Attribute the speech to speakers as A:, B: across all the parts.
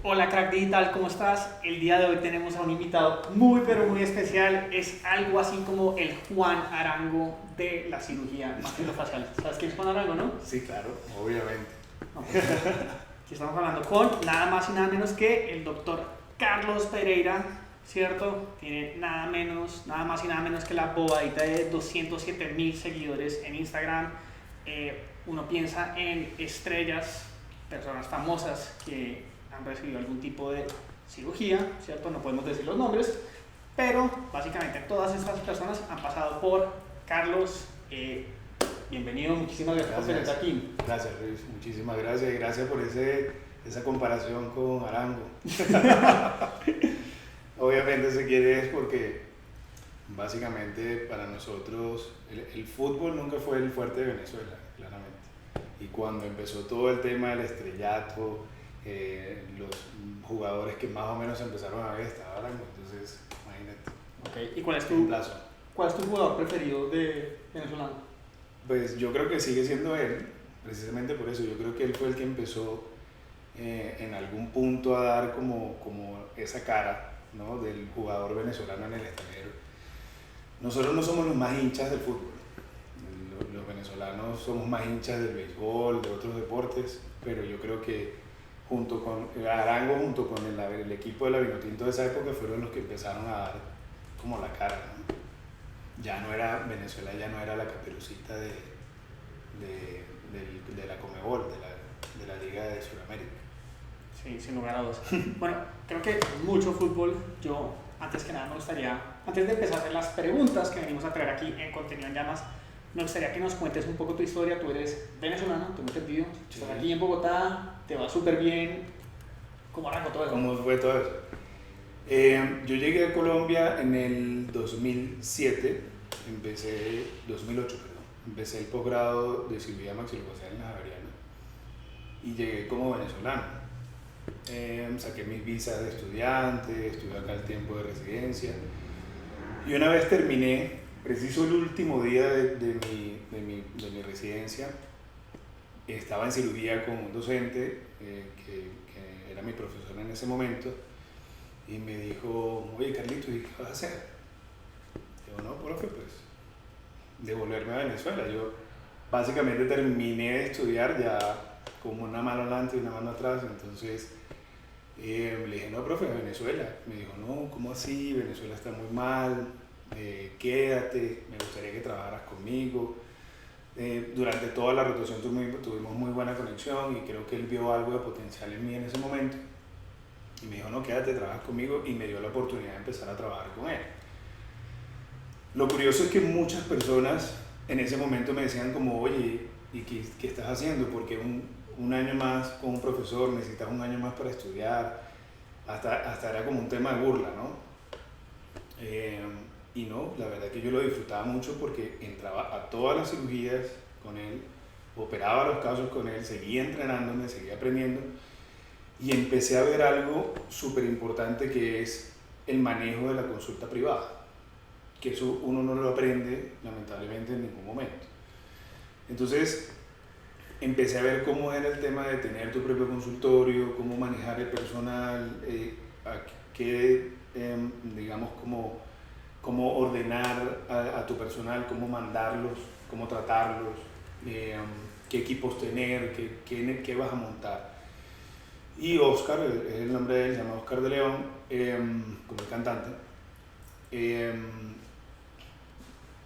A: Hola Crack Digital, ¿cómo estás? El día de hoy tenemos a un invitado muy pero muy especial. Es algo así como el Juan Arango de la cirugía maxilofacial. ¿Sabes quién es Juan Arango, no?
B: Sí, claro, obviamente.
A: No, pues, aquí estamos hablando con nada más y nada menos que el doctor Carlos Pereira, ¿cierto? Tiene nada más y nada menos que la bobadita de 207,000 seguidores en Instagram. Uno piensa en estrellas, personas famosas que han recibido algún tipo de cirugía, ¿cierto? No podemos decir los nombres, pero básicamente todas estas personas han pasado por Carlos. Bienvenido, muchísimas gracias por tenerte aquí.
B: Gracias, Luis, muchísimas gracias y gracias por esa comparación con Arango. Obviamente se quiere es porque básicamente para nosotros el fútbol nunca fue el fuerte de Venezuela, claramente. Y cuando empezó todo el tema del estrellato, los jugadores que más o menos empezaron a ver estaba Arango, entonces imagínate.
A: Okay. ¿Y cuál es tu jugador preferido de venezolano?
B: Pues yo creo que sigue siendo él, precisamente por eso. Yo creo que él fue el que empezó en algún punto a dar como esa cara, ¿no?, del jugador venezolano en el extranjero. Nosotros no somos los más hinchas del fútbol. Los venezolanos somos más hinchas del béisbol, de otros deportes, pero yo creo que junto con Arango, junto con el equipo de la Vinotinto de esa época, fueron los que empezaron a dar como la cara, ¿no? Ya no era Venezuela, ya no era la Caperucita de la Conmebol, de la Liga de Sudamérica.
A: Sí, sin lugar a dudas. Bueno, creo que mucho fútbol. Yo, antes que nada, antes de empezar a hacer las preguntas que venimos a traer aquí en Contenido en Llamas, me gustaría que nos cuentes un poco tu historia. Tú eres venezolano, tengo entendido,
B: Sí.
A: estás aquí en Bogotá, te va súper bien. ¿Cómo arrancó todo eso?
B: ¿Cómo fue todo eso? Yo llegué a Colombia en el 2007, 2008, perdón. Empecé el posgrado de cirugía maxilofacial en la Javeriana y llegué como venezolano. Saqué mis visas de estudiante, estuve acá el tiempo de residencia y una vez terminé, preciso el último día de mi residencia, estaba en cirugía con un docente que era mi profesor en ese momento y me dijo: oye Carlitos, ¿y qué vas a hacer? Digo: no, profe, pues devolverme a Venezuela. Yo básicamente terminé de estudiar ya como una mano adelante y una mano atrás, entonces le dije: no, profe, a Venezuela. Me dijo: no, ¿cómo así? Venezuela está muy mal, quédate, me gustaría que trabajaras conmigo. Durante toda la rotación tuvimos muy buena conexión y creo que él vio algo de potencial en mí en ese momento y me dijo: no, quédate, trabajas conmigo, y me dio la oportunidad de empezar a trabajar con él. Lo curioso es que muchas personas en ese momento me decían como: oye, ¿y qué estás haciendo? Porque un año más con un profesor, necesitas un año más para estudiar. Hasta era como un tema de burla, ¿no? Y no, la verdad que yo lo disfrutaba mucho porque entraba a todas las cirugías con él, operaba los casos con él, seguía entrenándome, seguía aprendiendo y empecé a ver algo súper importante, que es el manejo de la consulta privada, que eso uno no lo aprende lamentablemente en ningún momento. Entonces empecé a ver cómo era el tema de tener tu propio consultorio, cómo manejar el personal, digamos, cómo ordenar a tu personal, cómo mandarlos, cómo tratarlos, qué equipos tener, qué vas a montar. Y Oscar, es el nombre de él, se llama Oscar de León, como el cantante,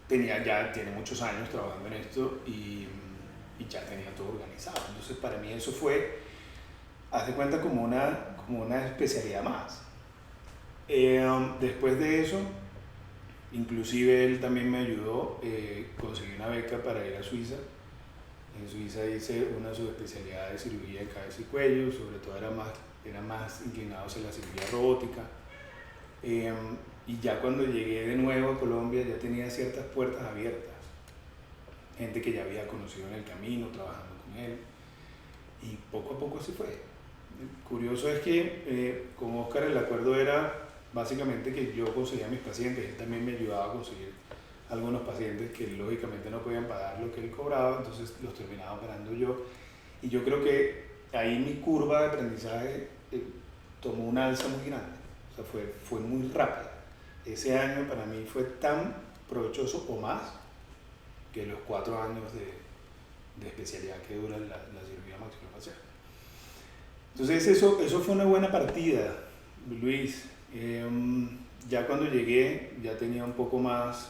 B: tiene muchos años trabajando en esto y ya tenía todo organizado. Entonces para mí eso fue, haz de cuenta, como una especialidad más. Después de eso, inclusive él también me ayudó, conseguí una beca para ir a Suiza. En Suiza hice una subespecialidad de cirugía de cabeza y cuello, sobre todo era más inclinado hacia la cirugía robótica. Y ya cuando llegué de nuevo a Colombia ya tenía ciertas puertas abiertas, gente que ya había conocido en el camino, trabajando con él, y poco a poco así fue. Curioso es que con Oscar el acuerdo era básicamente que yo conseguía a mis pacientes, él también me ayudaba a conseguir algunos pacientes que lógicamente no podían pagar lo que él cobraba, entonces los terminaba operando yo. Y yo creo que ahí mi curva de aprendizaje tomó una alza muy grande, o sea, fue muy rápida. Ese año para mí fue tan provechoso o más que los 4 años de especialidad que dura la cirugía maxilofacial. Entonces eso fue una buena partida, Luis. Ya cuando llegué ya tenía un poco más,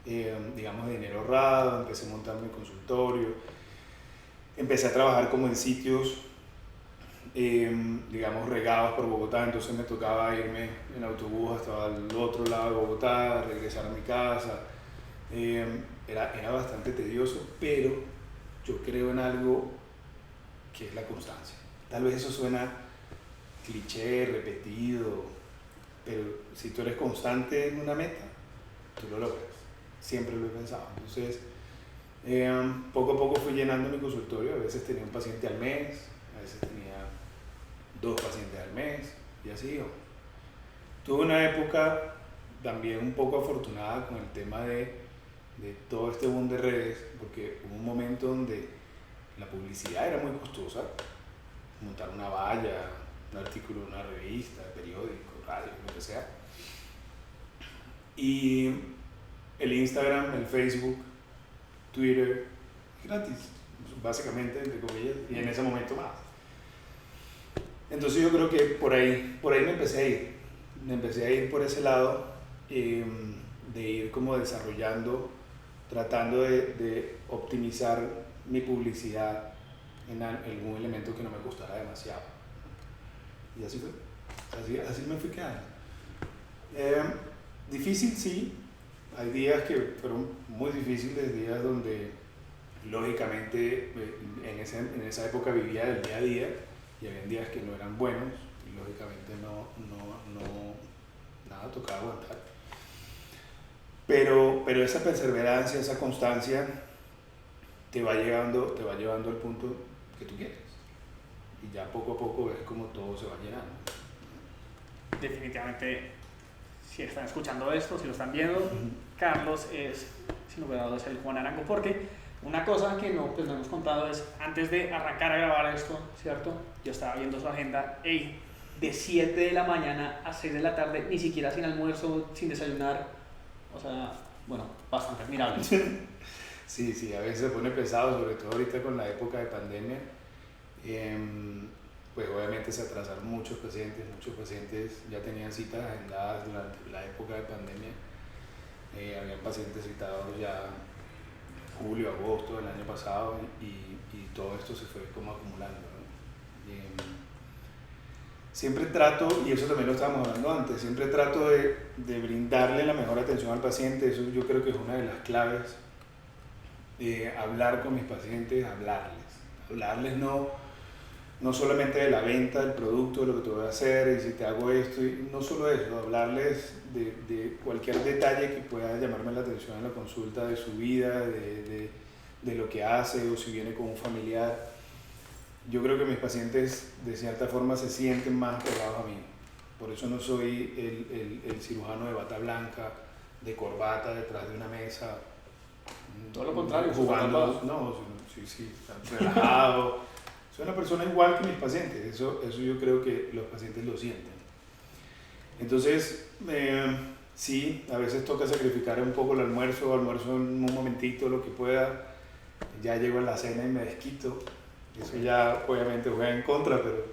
B: digamos, de dinero ahorrado, empecé a montar mi consultorio, empecé a trabajar como en sitios, digamos, regados por Bogotá, entonces me tocaba irme en autobús hasta el otro lado de Bogotá, regresar a mi casa. Era bastante tedioso, pero yo creo en algo que es la constancia. Tal vez eso suena cliché, repetido, pero si tú eres constante en una meta, tú lo logras. Siempre lo he pensado. Entonces, poco a poco fui llenando mi consultorio. A veces tenía un paciente al mes, a veces tenía 2 pacientes al mes, y así iba. Tuve una época también un poco afortunada con el tema de todo este boom de redes, porque hubo un momento donde la publicidad era muy costosa. Montar una valla, un artículo en una revista, periódico, radio, lo que sea. Y el Instagram, el Facebook, Twitter, gratis, básicamente, entre comillas, y en ese momento más. Entonces yo creo que por ahí me empecé a ir. Me empecé a ir por ese lado, de ir como desarrollando, tratando de optimizar mi publicidad en algún elemento que no me costara demasiado. Y así fue. Así me fui quedando. Difícil, sí. Hay días que fueron muy difíciles, días donde lógicamente en esa época vivía del día a día y había días que no eran buenos y lógicamente nada, tocaba aguantar. Pero esa perseverancia, esa constancia te va llevando al punto que tú quieres. Y ya poco a poco ves como todo se va llenando.
A: Definitivamente, si están escuchando esto, si lo están viendo, Carlos es, sin lugar a dudas, el Juan Arango, porque una cosa que no hemos contado es, antes de arrancar a grabar esto, ¿cierto? Yo estaba viendo su agenda, de 7 de la mañana a 6 de la tarde, ni siquiera sin almuerzo, sin desayunar, o sea, bueno, bastante admirable.
B: Sí, a veces se pone pesado, sobre todo ahorita con la época de pandemia. Pues obviamente se atrasaron muchos pacientes ya tenían citas agendadas durante la época de pandemia. Habían pacientes citados ya julio, agosto del año pasado y todo esto se fue como acumulando, ¿no? Siempre trato, y eso también lo estábamos hablando antes, siempre trato de brindarle la mejor atención al paciente. Eso yo creo que es una de las claves. Hablar con mis pacientes, hablarles no solamente de la venta del producto, de lo que te voy a hacer y si te hago esto, y no solo eso, hablarles de cualquier detalle que pueda llamarme la atención en la consulta, de su vida, de lo que hace o si viene con un familiar. Yo creo que mis pacientes de cierta forma se sienten más pegados a mí. Por eso no soy el cirujano de bata blanca, de corbata detrás de una mesa.
A: Todo lo contrario,
B: jugando, no, sí, relajado. Soy una persona igual que mis pacientes, eso yo creo que los pacientes lo sienten. Entonces, sí, a veces toca sacrificar un poco el almuerzo en un momentito, lo que pueda. Ya llego a la cena y me desquito. Eso ya obviamente juega en contra, pero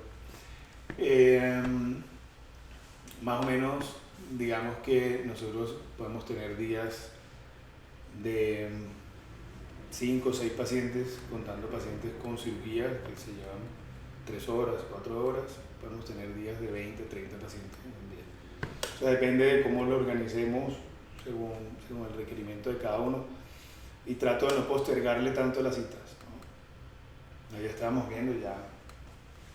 B: más o menos digamos que nosotros podemos tener días de 5 o 6 pacientes, contando pacientes con cirugía que se llevan 3 horas, 4 horas, podemos tener días de 20, 30 pacientes en un día. O sea, depende de cómo lo organicemos según el requerimiento de cada uno y trato de no postergarle tanto las citas, ¿no? Ahí estábamos viendo ya,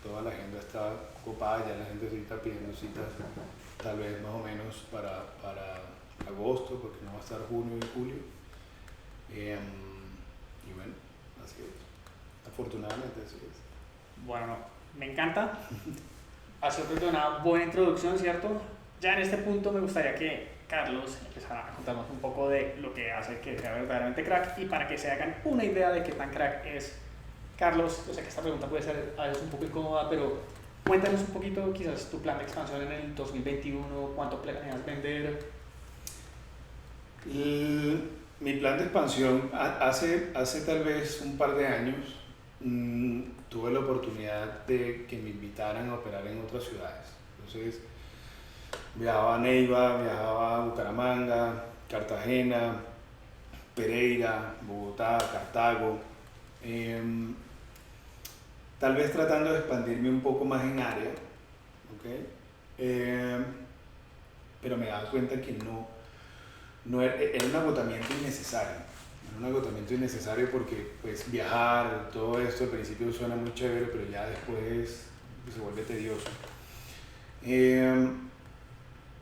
B: toda la agenda está copada, ya la gente se está pidiendo citas tal vez más o menos para agosto, porque no va a estar junio y julio. Y bueno, así es. Afortunadamente así es.
A: Bueno, me encanta. Ha sido una buena introducción, ¿cierto? Ya en este punto me gustaría que Carlos empezara a contarnos un poco de lo que hace que sea verdaderamente crack y para que se hagan una idea de qué tan crack es Carlos. Yo sé que esta pregunta puede ser a veces un poco incómoda, pero Cuéntanos un poquito, quizás tu plan de expansión en el 2021, cuánto planeas vender.
B: Mi plan de expansión, hace tal vez un par de años, tuve la oportunidad de que me invitaran a operar en otras ciudades. Entonces, viajaba a Neiva, viajaba a Bucaramanga, Cartagena, Pereira, Bogotá, Cartago. em, Tal vez tratando de expandirme un poco más en área, ¿ok? Em, pero me daba cuenta que no era un agotamiento innecesario. Era un agotamiento innecesario porque pues viajar, todo esto al principio suena muy chévere, pero ya después se vuelve tedioso.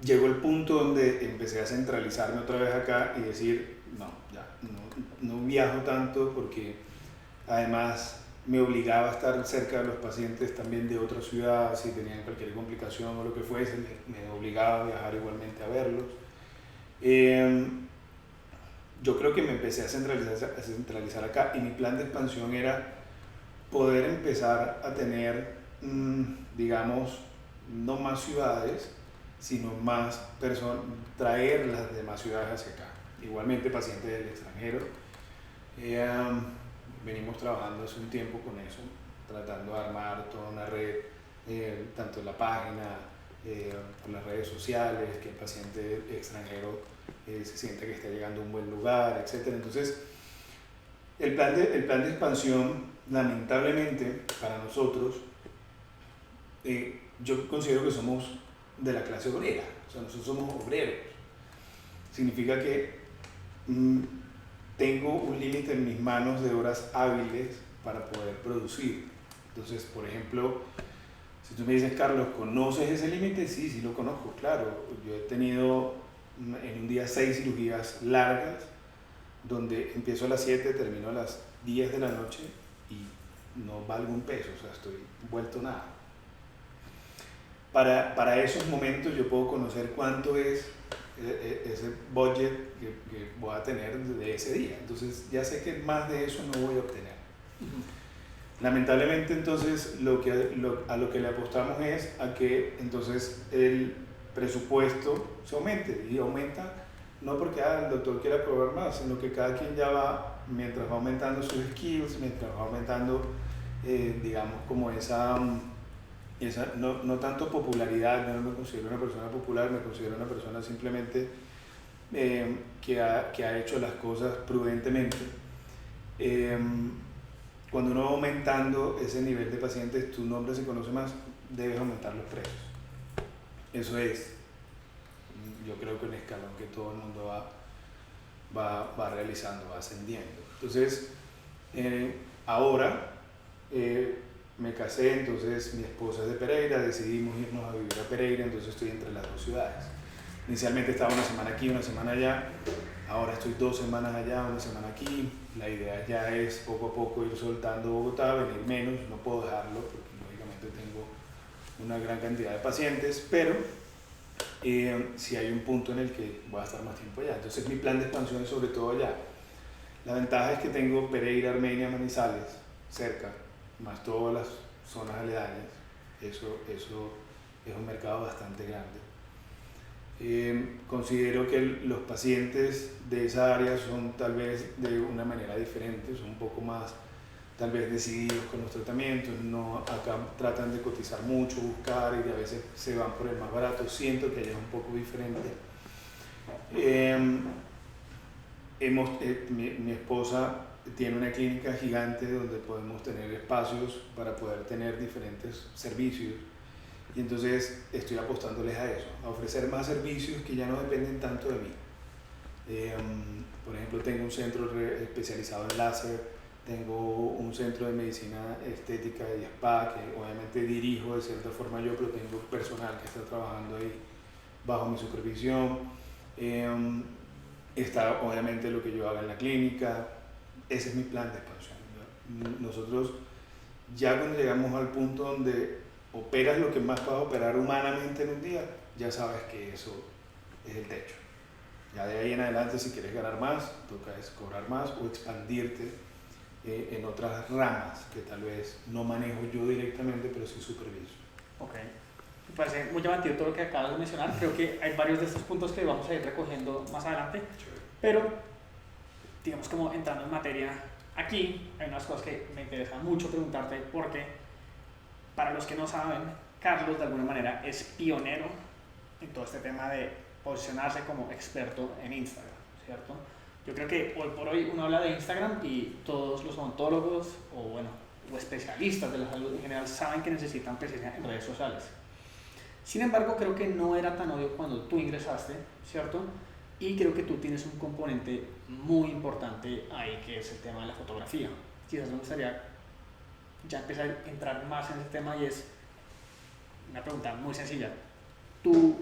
B: Llegó el punto donde empecé a centralizarme otra vez acá y decir, no, ya, no viajo tanto porque además me obligaba a estar cerca de los pacientes también de otras ciudades, si tenían cualquier complicación o lo que fuese, me obligaba a viajar igualmente a verlos. Yo creo que me empecé a centralizar acá y mi plan de expansión era poder empezar a tener, digamos, no más ciudades, sino más personas, traer las demás ciudades hacia acá. Igualmente pacientes del extranjero. Venimos trabajando hace un tiempo con eso, tratando de armar toda una red, tanto en la página, por las redes sociales, que el paciente extranjero se sienta que está llegando a un buen lugar, etc. Entonces, el plan de expansión, lamentablemente, para nosotros, yo considero que somos de la clase obrera, o sea, nosotros somos obreros. Significa que tengo un límite en mis manos de horas hábiles para poder producir. Entonces, por ejemplo, si tú me dices, Carlos, ¿conoces ese límite? Sí, sí lo conozco, claro. Yo he tenido en un día 6 cirugías largas, donde empiezo a las 7, termino a las 10 de la noche y no valgo un peso, o sea, estoy vuelto nada. Para esos momentos yo puedo conocer cuánto es ese budget que voy a tener de ese día. Entonces ya sé que más de eso no voy a obtener. Lamentablemente entonces a lo que le apostamos es a que entonces el presupuesto se aumente y aumenta no porque el doctor quiera cobrar más, sino que cada quien ya va, mientras va aumentando sus skills, mientras va aumentando digamos como esa no tanto popularidad, yo no me considero una persona popular, me considero una persona simplemente que ha hecho las cosas prudentemente. Cuando uno va aumentando ese nivel de pacientes, tu nombre se conoce más, debes aumentar los precios. Eso es, yo creo que un escalón que todo el mundo va realizando, va ascendiendo. Entonces, ahora me casé, entonces mi esposa es de Pereira, decidimos irnos a vivir a Pereira, entonces estoy entre las dos ciudades. Inicialmente estaba una semana aquí, una semana allá, ahora estoy 2 semanas allá, una semana aquí. La idea ya es poco a poco ir soltando Bogotá, venir menos, no puedo dejarlo porque lógicamente tengo una gran cantidad de pacientes, pero si hay un punto en el que voy a estar más tiempo allá. Entonces mi plan de expansión es sobre todo allá. La ventaja es que tengo Pereira, Armenia, Manizales cerca, más todas las zonas aledañas. Eso es un mercado bastante grande. Considero que los pacientes de esa área son tal vez de una manera diferente, son un poco más tal vez decididos con los tratamientos, no, acá tratan de cotizar mucho, buscar y a veces se van por el más barato, siento que allá es un poco diferente. Mi esposa tiene una clínica gigante donde podemos tener espacios para poder tener diferentes servicios. Y entonces estoy apostándoles a eso, a ofrecer más servicios que ya no dependen tanto de mí. Por ejemplo, tengo un centro especializado en láser, tengo un centro de medicina estética y spa que obviamente dirijo de cierta forma yo, pero tengo personal que está trabajando ahí bajo mi supervisión. Está obviamente lo que yo haga en la clínica. Ese es mi plan de expansión. Nosotros ya cuando llegamos al punto donde operas lo que más puedas operar humanamente en un día, ya sabes que eso es el techo. Ya de ahí en adelante, si quieres ganar más, toca es cobrar más o expandirte en otras ramas que tal vez no manejo yo directamente, pero sí superviso.
A: Ok. Me parece muy llamativo todo lo que acabas de mencionar. Creo que hay varios de estos puntos que vamos a ir recogiendo más adelante. Pero, digamos, como entrando en materia, aquí hay unas cosas que me interesan mucho preguntarte porque, para los que no saben, Carlos de alguna manera es pionero en todo este tema de posicionarse como experto en Instagram, ¿cierto? Yo creo que hoy por hoy uno habla de Instagram y todos los odontólogos o especialistas de la salud en general saben que necesitan presencia en redes sociales. Sin embargo, creo que no era tan obvio cuando tú ingresaste, ¿cierto? Y creo que tú tienes un componente muy importante ahí, que es el tema de la fotografía. Quizás me gustaría ya empezar a entrar más en ese tema y es una pregunta muy sencilla. ¿Tú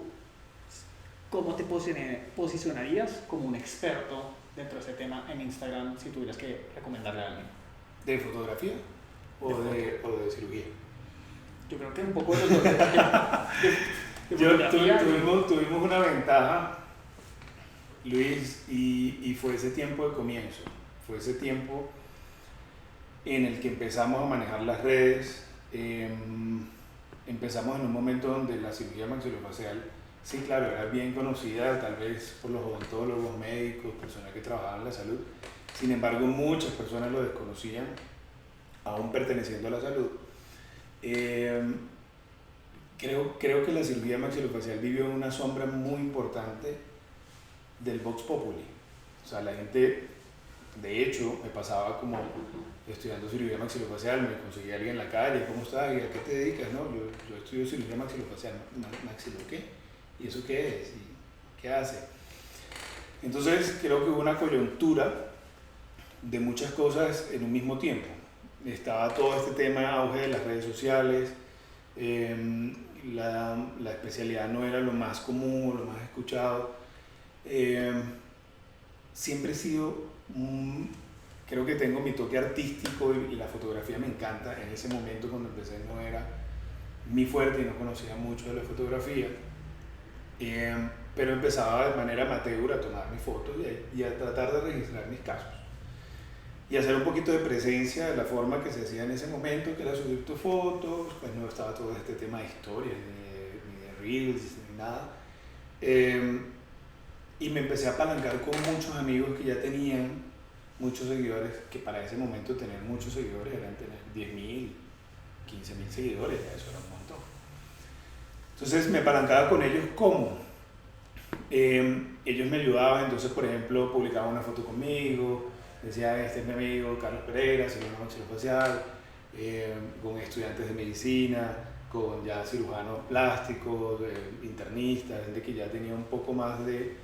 A: cómo te posicionarías como un experto dentro de este tema en Instagram si tuvieras que recomendarle a alguien?
B: ¿De fotografía o de cirugía?
A: Yo creo que un poco de los dos.
B: Tuvimos una ventaja, Luis, y fue ese tiempo de comienzo. Fue ese tiempo en el que empezamos a manejar las redes. Empezamos en un momento donde la cirugía maxilofacial, sí, claro, era bien conocida, tal vez por los odontólogos, médicos, personas que trabajaban en la salud. Sin embargo, muchas personas lo desconocían, aún perteneciendo a la salud. Creo que la cirugía maxilofacial vivió en una sombra muy importante del Vox Populi. O sea, la gente, de hecho, me pasaba como estudiando cirugía maxilofacial, me conseguía alguien en la calle, ¿cómo estás? ¿Y a qué te dedicas? No, yo estudio cirugía maxilofacial. ¿Maxilo qué? ¿Y eso qué es? ¿Y qué hace? Entonces, creo que hubo una coyuntura de muchas cosas en un mismo tiempo. Estaba todo este tema de auge de las redes sociales, la especialidad no era lo más común, lo más escuchado. Siempre he sido, creo que tengo mi toque artístico y la fotografía me encanta. En ese momento cuando empecé no era mi fuerte y no conocía mucho de la fotografía, pero empezaba de manera amateur a tomar mis fotos y a tratar de registrar mis casos y hacer un poquito de presencia de la forma que se hacía en ese momento, que era subir tus fotos. Pues no estaba todo este tema de historias, ni de reels, ni nada. Y me empecé a apalancar con muchos amigos que ya tenían muchos seguidores, que para ese momento tener muchos seguidores eran tener 10.000, 15.000 seguidores, ya eso era un montón. Entonces me apalancaba con ellos. ¿Cómo? Ellos me ayudaban, entonces por ejemplo publicaban una foto conmigo, decía, este es mi amigo Carlos Pereira, cirujano maxilofacial, con estudiantes de medicina, con ya cirujanos plásticos, internistas, gente que ya tenía un poco más de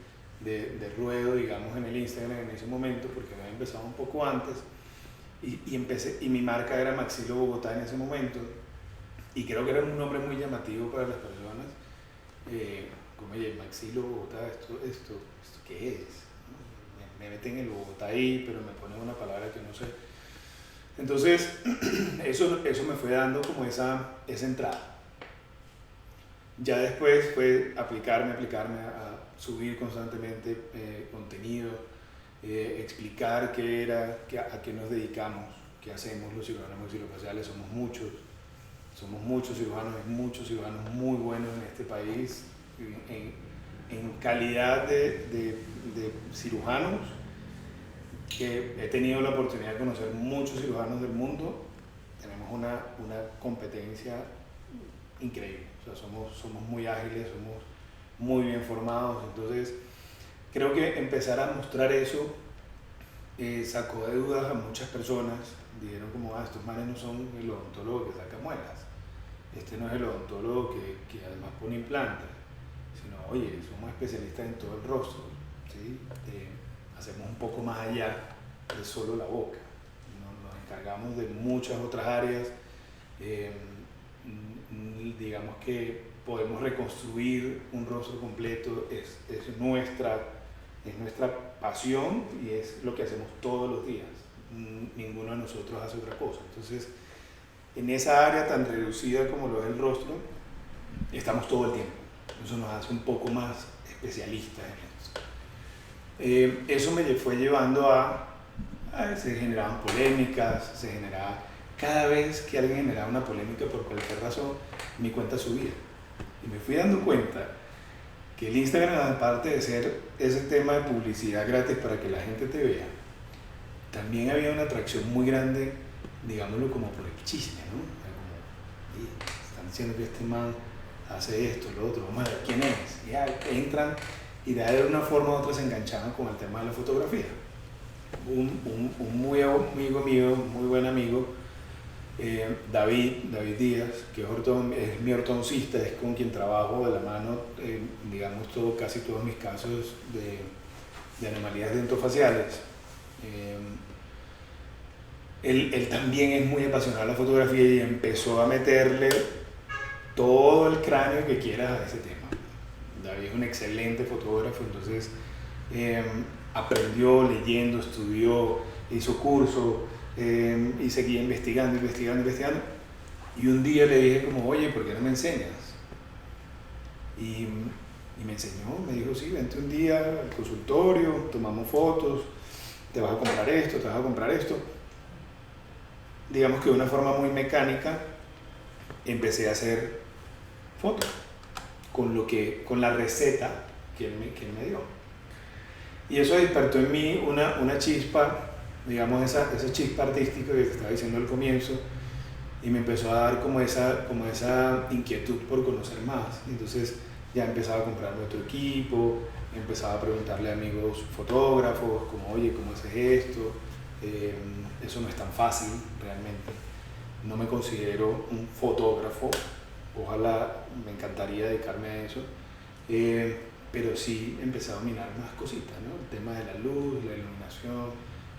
B: ruedo, digamos, en el Instagram en ese momento, porque había empezado un poco antes, y mi marca era Maxilo Bogotá en ese momento, y creo que era un nombre muy llamativo para las personas, como, oye, Maxilo Bogotá, ¿esto qué es? Me meten el Bogotá ahí, pero me ponen una palabra que no sé. Entonces, eso me fue dando como esa entrada. Ya después fue aplicarme a subir constantemente contenido, explicar qué era, a qué nos dedicamos, qué hacemos los cirujanos maxilofaciales. Somos muchos cirujanos muy buenos en este país, en calidad de cirujanos, que he tenido la oportunidad de conocer muchos cirujanos del mundo. Tenemos una competencia increíble, o sea, somos muy ágiles, somos muy bien formados. Entonces creo que empezar a mostrar eso sacó de dudas a muchas personas. Dijeron como, estos manes no son el odontólogo que saca muelas, este no es el odontólogo que además pone implantes, sino, oye, somos especialistas en todo el rostro, ¿sí? Hacemos un poco más allá de solo la boca, nos encargamos de muchas otras áreas. Digamos que podemos reconstruir un rostro completo, es nuestra pasión y es lo que hacemos todos los días. Ninguno de nosotros hace otra cosa. Entonces, en esa área tan reducida como lo es el rostro, estamos todo el tiempo. Eso nos hace un poco más especialistas en esto. Eso me fue llevando se generaban polémicas, cada vez que alguien generaba una polémica por cualquier razón, mi cuenta subía. Y me fui dando cuenta que el Instagram, aparte de ser ese tema de publicidad gratis para que la gente te vea, también había una atracción muy grande, digámoslo, como por el chisme, ¿no? O sea, como, "Oye, están diciendo que este man hace esto, lo otro, vamos a ver quién es". Y ya entran y de una forma u otra se enganchaban con el tema de la fotografía. Un muy amigo mío, muy buen amigo, David Díaz, que es mi ortodoncista, es con quien trabajo de la mano, digamos, casi todos mis casos de anomalías dentofaciales. Él también es muy apasionado de la fotografía y empezó a meterle todo el cráneo que quieras a ese tema. David es un excelente fotógrafo, entonces aprendió leyendo, estudió, hizo cursos y seguía investigando. Y un día le dije como, oye, ¿por qué no me enseñas? Y me enseñó, me dijo, sí, vente un día al consultorio, tomamos fotos, te vas a comprar esto, te vas a comprar esto. Digamos que de una forma muy mecánica empecé a hacer fotos con la receta que él me dio. Y eso despertó en mí una chispa, digamos, esa chispa artística que te estaba diciendo al comienzo, y me empezó a dar como esa inquietud por conocer más. Entonces ya empezaba a comprarme otro equipo, empezaba a preguntarle a amigos fotógrafos, como, oye, ¿cómo haces esto? Eso no es tan fácil realmente. No me considero un fotógrafo, ojalá, me encantaría dedicarme a eso, pero sí empecé a dominar más cositas, ¿no? El tema de la luz, la iluminación,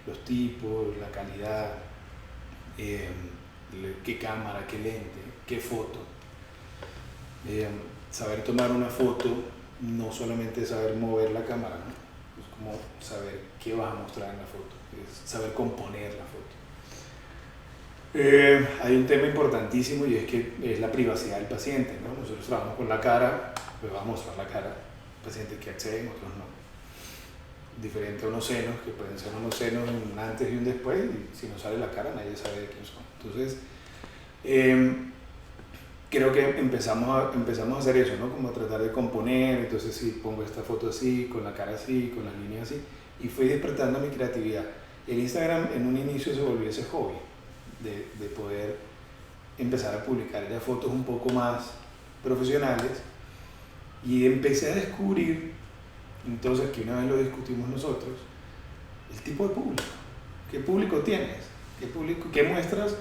B: los tipos, la calidad, qué cámara, qué lente, qué foto. Saber tomar una foto, no solamente saber mover la cámara, ¿no? Es como saber qué vas a mostrar en la foto, es saber componer la foto. Hay un tema importantísimo y es que es la privacidad del paciente, ¿no? Nosotros trabajamos con la cara, pues vamos a mostrar la cara, pacientes que acceden, otros no. Diferente a unos senos, que pueden ser unos senos un antes y un después, y si no sale la cara nadie sabe de quién son. Entonces, creo que empezamos a hacer eso, ¿no? Como tratar de componer, entonces sí, pongo esta foto así, con la cara así, con las líneas así, y fui despertando mi creatividad. El Instagram en un inicio se volvió ese hobby, de poder empezar a publicar ya fotos un poco más profesionales, y empecé a descubrir, entonces, que una vez lo discutimos nosotros, el tipo de público. ¿Qué público tienes? ¿Qué muestras?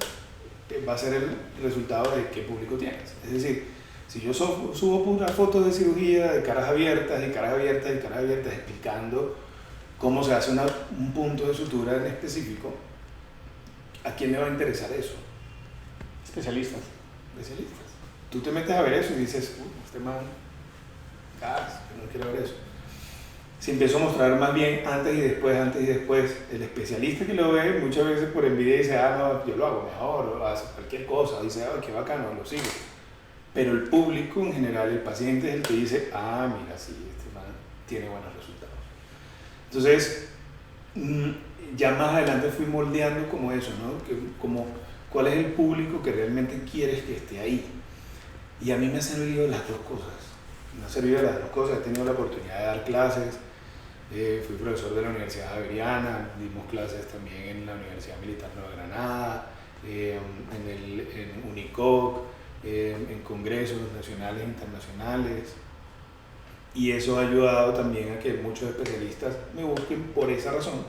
B: Va a ser el resultado de qué público tienes. Es decir, si yo subo puras fotos de cirugía, de caras abiertas, explicando cómo se hace un punto de sutura en específico, ¿a quién le va a interesar eso?
A: Especialistas.
B: Tú te metes a ver eso y dices, este man, gas, no quiero ver eso. Se empezó a mostrar más bien antes y después. El especialista que lo ve muchas veces por envidia dice, no, yo lo hago mejor, o hace cualquier cosa, dice, qué bacano, lo sigo. Pero el público en general, el paciente es el que dice, mira, sí, este man tiene buenos resultados. Entonces, ya más adelante fui moldeando como eso, ¿no? Como cuál es el público que realmente quieres que esté ahí. Y a mí me han servido las dos cosas. He tenido la oportunidad de dar clases, fui profesor de la Universidad Javeriana, dimos clases también en la Universidad Militar Nueva Granada, en UNICOC, en congresos nacionales e internacionales. Y eso ha ayudado también a que muchos especialistas me busquen por esa razón.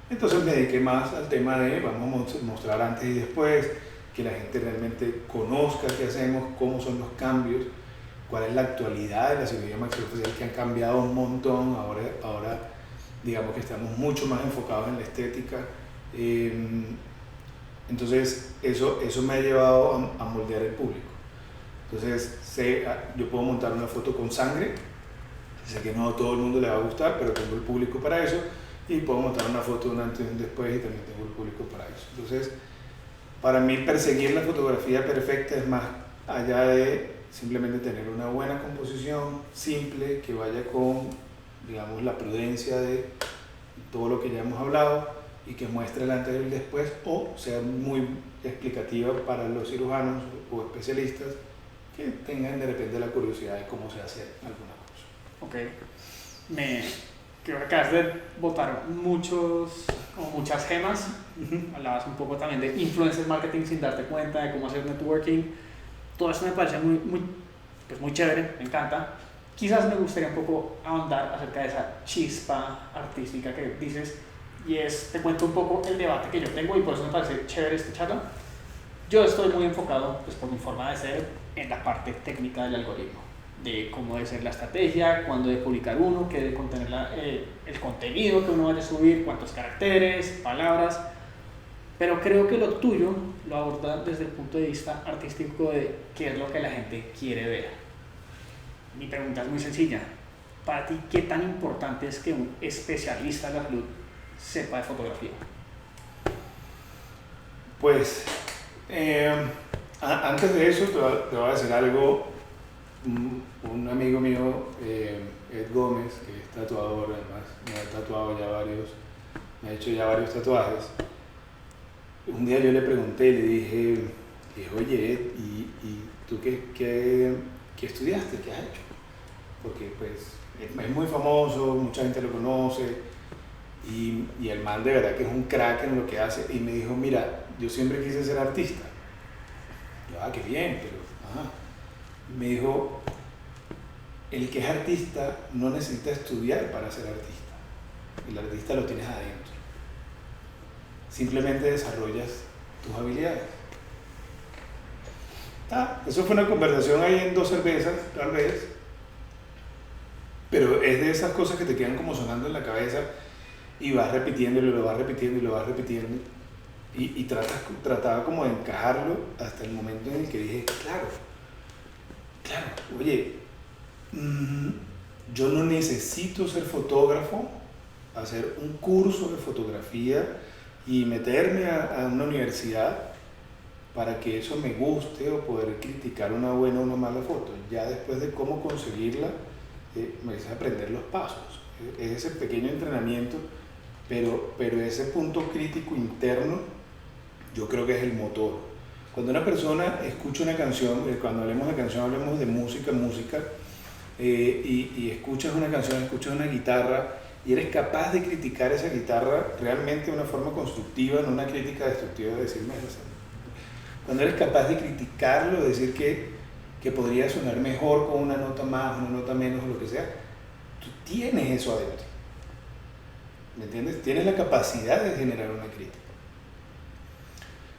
B: Entonces me dediqué más al tema de vamos a mostrar antes y después, que la gente realmente conozca qué hacemos, cómo son los cambios, cuál es la actualidad de la cirugía maxilofacial, que han cambiado un montón. Ahora digamos que estamos mucho más enfocados en la estética. Entonces eso me ha llevado a moldear el público. Entonces yo puedo montar una foto con sangre, sé que no a todo el mundo le va a gustar, pero tengo el público para eso, y puedo montar una foto de un antes y un después y también tengo el público para eso. Entonces, para mí perseguir la fotografía perfecta es más allá de simplemente tener una buena composición simple que vaya con, digamos, la prudencia de todo lo que ya hemos hablado y que muestre el antes y el después, o sea muy explicativa para los cirujanos o especialistas que tengan de repente la curiosidad de cómo se hace alguna cosa.
A: Ok. Creo que acabas de botar muchas gemas. Hablabas un poco también de influencer marketing sin darte cuenta, de cómo hacer networking. Todo eso me parece muy chévere, me encanta. Quizás me gustaría un poco ahondar acerca de esa chispa artística que dices, y te cuento un poco el debate que yo tengo, y por eso me parece chévere esta charla. Yo estoy muy enfocado, pues por mi forma de ser, en la parte técnica del algoritmo, de cómo debe ser la estrategia, cuándo debe publicar uno, qué debe contener el contenido que uno vaya a subir, cuántos caracteres, palabras. Pero creo que lo tuyo lo aborda desde el punto de vista artístico de qué es lo que la gente quiere ver. Mi pregunta es muy sencilla. Para ti, ¿qué tan importante es que un especialista de la salud sepa de fotografía?
B: Pues, antes de eso te voy a decir algo. Un amigo mío, Ed Gómez, que es tatuador, además me ha tatuado me ha hecho ya varios tatuajes. Un día yo le pregunté, le dije, oye Ed, ¿y tú qué estudiaste? ¿Qué has hecho? Porque pues es muy famoso, mucha gente lo conoce, y el man de verdad que es un crack en lo que hace. Y me dijo, mira, yo siempre quise ser artista. Yo, qué bien, pero me dijo, el que es artista no necesita estudiar para ser artista. El artista lo tienes adentro. Simplemente desarrollas tus habilidades. Eso fue una conversación ahí en 2 cervezas, tal vez. Pero es de esas cosas que te quedan como sonando en la cabeza y vas repitiendo y lo vas repitiendo y lo vas repitiendo. Y trataba como de encajarlo hasta el momento en el que dije, claro, oye, yo no necesito ser fotógrafo, hacer un curso de fotografía y meterme a una universidad para que eso me guste o poder criticar una buena o una mala foto. Ya después de cómo conseguirla, me hice aprender los pasos. Es ese pequeño entrenamiento, pero ese punto crítico interno yo creo que es el motor. Cuando una persona escucha una canción, cuando hablemos de canción hablemos de música, y escuchas una canción, escuchas una guitarra y eres capaz de criticar esa guitarra realmente de una forma constructiva, no una crítica destructiva de decirme eso. Cuando eres capaz de criticarlo, de decir que podría sonar mejor con una nota más, una nota menos, o lo que sea, tú tienes eso adentro. ¿Me entiendes? Tienes la capacidad de generar una crítica.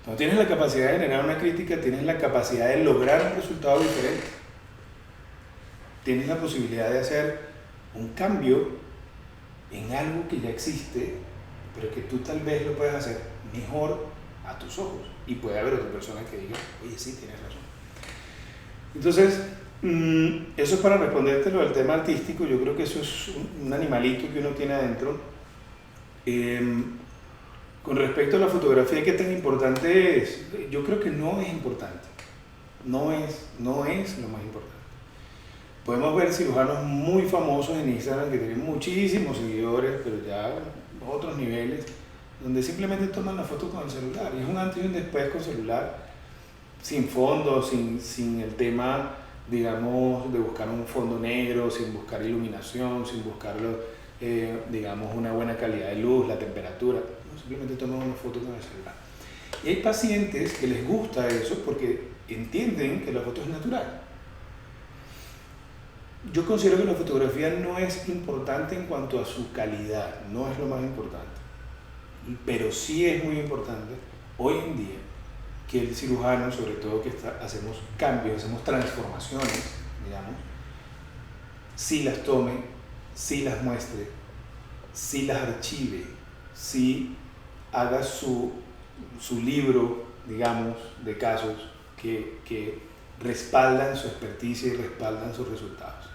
B: Cuando tienes la capacidad de generar una crítica, tienes la capacidad de lograr un resultado diferente. Tienes la posibilidad de hacer un cambio en algo que ya existe, pero que tú tal vez lo puedas hacer mejor a tus ojos. Y puede haber otra persona que diga, oye, sí, tienes razón. Entonces, eso es para responderte lo del tema artístico. Yo creo que eso es un animalito que uno tiene adentro. Con respecto a la fotografía, ¿qué tan importante es? Yo creo que no es importante. No es lo más importante. Podemos ver cirujanos muy famosos en Instagram que tienen muchísimos seguidores, pero ya a otros niveles, donde simplemente toman la foto con el celular. Y es un antes y un después con celular, sin fondo, sin el tema, digamos, de buscar un fondo negro, sin buscar iluminación, sin buscar, digamos, una buena calidad de luz, la temperatura. No, simplemente toman una foto con el celular. Y hay pacientes que les gusta eso porque entienden que la foto es natural. Yo considero que la fotografía no es importante en cuanto a su calidad, no es lo más importante. Pero sí es muy importante hoy en día que el cirujano, sobre todo que hacemos cambios, hacemos transformaciones, digamos, sí las tome, sí las muestre, sí las archive, sí haga su libro, digamos, de casos que respaldan su experticia y respaldan sus resultados.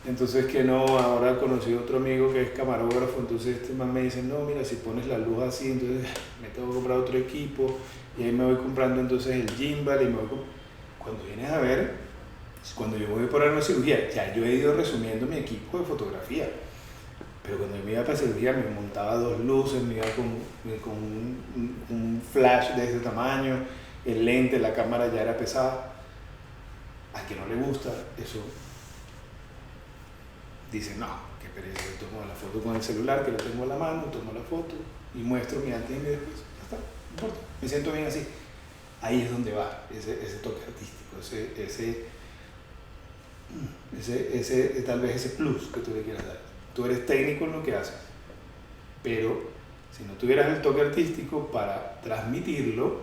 B: Entonces que no, ahora conocí a otro amigo que es camarógrafo, entonces este man me dice, no, mira, si pones la luz así, entonces me tengo que comprar otro equipo, y ahí me voy comprando entonces el gimbal, y cuando vienes a ver, cuando yo voy por una cirugía, ya yo he ido resumiendo mi equipo de fotografía, pero cuando yo me iba para cirugía me montaba 2 luces, me iba con un flash de ese tamaño, el lente, la cámara ya era pesada. Al que no le gusta eso, dice, no, qué pereza, yo tomo la foto con el celular, que lo tengo en la mano, tomo la foto y muestro mi antes y mi después, ya está, no importa, me siento bien así. Ahí es donde va ese toque artístico, tal vez ese plus que tú le quieras dar. Tú eres técnico en lo que haces, pero si no tuvieras el toque artístico para transmitirlo,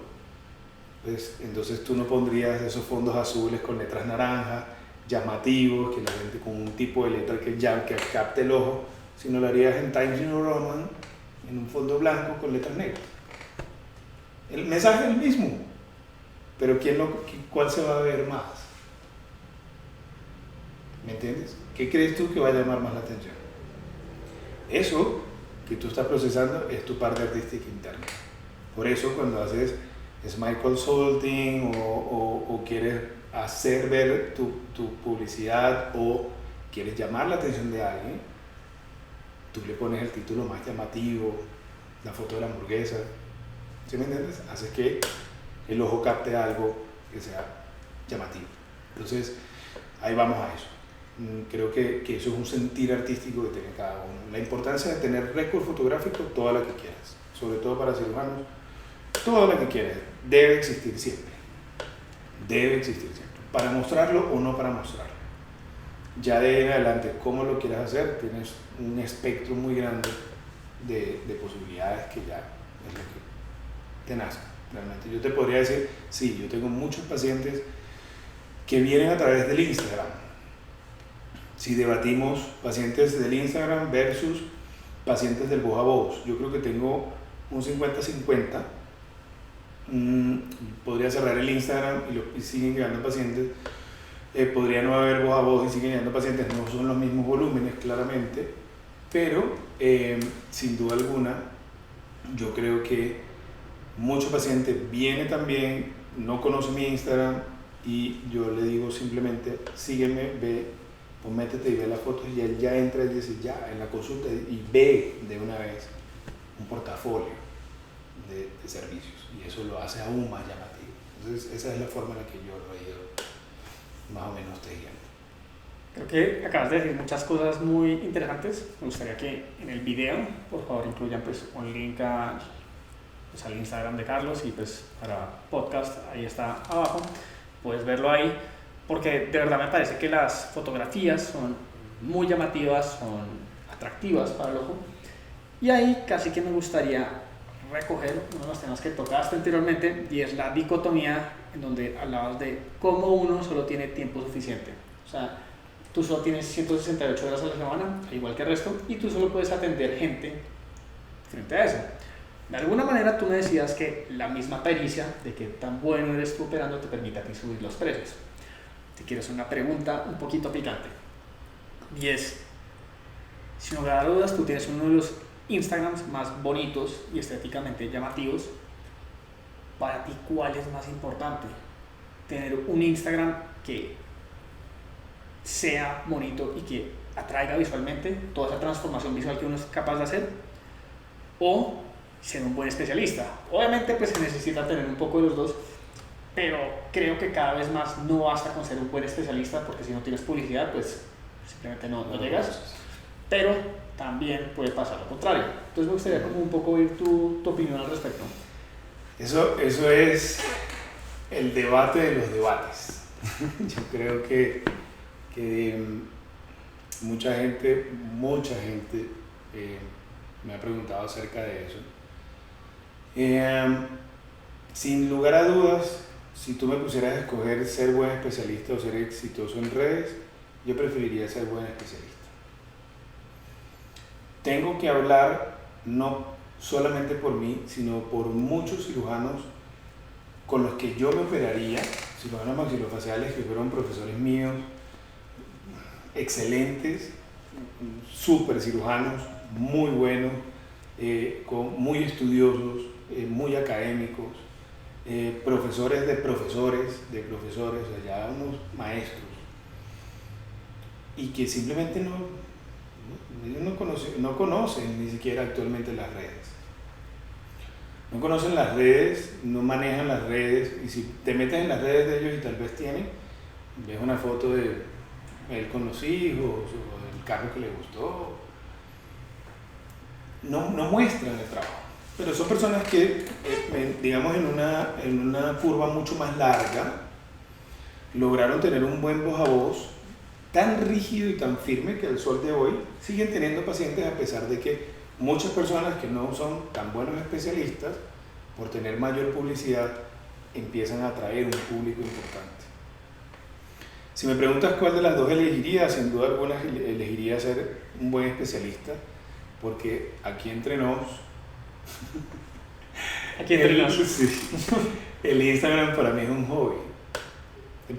B: pues entonces tú no pondrías esos fondos azules con letras naranjas, llamativos, que la gente con un tipo de letra que capte el ojo, sino lo harías en Times New Roman, en un fondo blanco con letras negras. El mensaje es el mismo, pero ¿cuál se va a ver más? ¿Me entiendes? ¿Qué crees tú que va a llamar más la atención? Eso que tú estás procesando es tu parte artística interna. Por eso cuando haces Smile Consulting o quieres hacer ver tu publicidad o quieres llamar la atención de alguien, tú le pones el título más llamativo, la foto de la hamburguesa, ¿sí me entiendes? Haces que el ojo capte algo que sea llamativo. Entonces, ahí vamos a eso. Creo que eso es un sentir artístico que tiene cada uno. La importancia de tener récord fotográfico, toda la que quieras, sobre todo para cirujanos, toda la que quieras, debe existir siempre. Debe existir siempre. Para mostrarlo o no para mostrarlo. Ya de ahí en adelante, cómo lo quieras hacer, tienes un espectro muy grande de posibilidades que ya es lo que te nazca. Realmente yo te podría decir, sí, yo tengo muchos pacientes que vienen a través del Instagram. Si debatimos pacientes del Instagram versus pacientes del voz a voz, yo creo que tengo un 50-50. Podría cerrar el Instagram y siguen llegando pacientes. Podría no haber voz a voz y siguen llegando pacientes. No son los mismos volúmenes, claramente, pero sin duda alguna, yo creo que muchos pacientes vienen también, no conocen mi Instagram y yo le digo simplemente, sígueme, ve, pues métete y ve las fotos y él ya entra y dice ya en la consulta y ve de una vez un portafolio de servicios y eso lo hace aún más llamativo. Entonces esa es la forma en la que yo lo he ido más o menos tejiendo.
A: Creo que acabas de decir muchas cosas muy interesantes. Me gustaría que en el video, por favor, incluyan pues un link al Instagram de Carlos y pues para podcast, ahí está abajo, puedes verlo ahí, porque de verdad me parece que las fotografías son muy llamativas, son atractivas para el ojo, y ahí casi que me gustaría recoger uno de los temas que tocaste anteriormente, y es la dicotomía en donde hablabas de cómo uno solo tiene tiempo suficiente. O sea, tú solo tienes 168 horas a la semana, igual que el resto, y tú solo puedes atender gente frente a eso. De alguna manera tú me decías que la misma pericia de que tan bueno eres tú operando te permite a ti subir los precios. Te quiero hacer una pregunta un poquito picante, y es, sin lugar a dudas, tú tienes uno de los Instagrams más bonitos y estéticamente llamativos. Para ti, ¿cuál es más importante? ¿Tener un Instagram que sea bonito y que atraiga visualmente toda esa transformación visual que uno es capaz de hacer? ¿O ser un buen especialista? Obviamente pues se necesita tener un poco de los dos, pero creo que cada vez más no basta con ser un buen especialista, porque si no tienes publicidad pues simplemente no llegas, pero también puede pasar lo contrario. Entonces me gustaría como un poco oír tu opinión al respecto.
B: Eso es el debate de los debates. Yo creo que mucha gente me ha preguntado acerca de eso. Sin lugar a dudas, si tú me pusieras a escoger ser buen especialista o ser exitoso en redes, yo preferiría ser buen especialista. Tengo que hablar no solamente por mí, sino por muchos cirujanos con los que yo me operaría, cirujanos maxilofaciales que fueron profesores míos, excelentes, súper cirujanos, muy buenos, muy estudiosos, muy académicos, profesores de profesores, o sea, ya unos maestros, y que simplemente no conocen ni siquiera actualmente las redes. No conocen las redes, no manejan las redes, y si te metes en las redes de ellos y tal vez tienen, ves una foto de él con los hijos o del carro que le gustó, no muestran el trabajo. Pero son personas que, digamos, en una curva mucho más larga, lograron tener un buen voz a voz tan rígido y tan firme que al sol de hoy siguen teniendo pacientes a pesar de que muchas personas que no son tan buenos especialistas, por tener mayor publicidad, empiezan a atraer un público importante. Si me preguntas cuál de las dos elegiría, sin duda alguna elegiría ser un buen especialista, porque aquí entre nos, sí, el Instagram para mí es un hobby.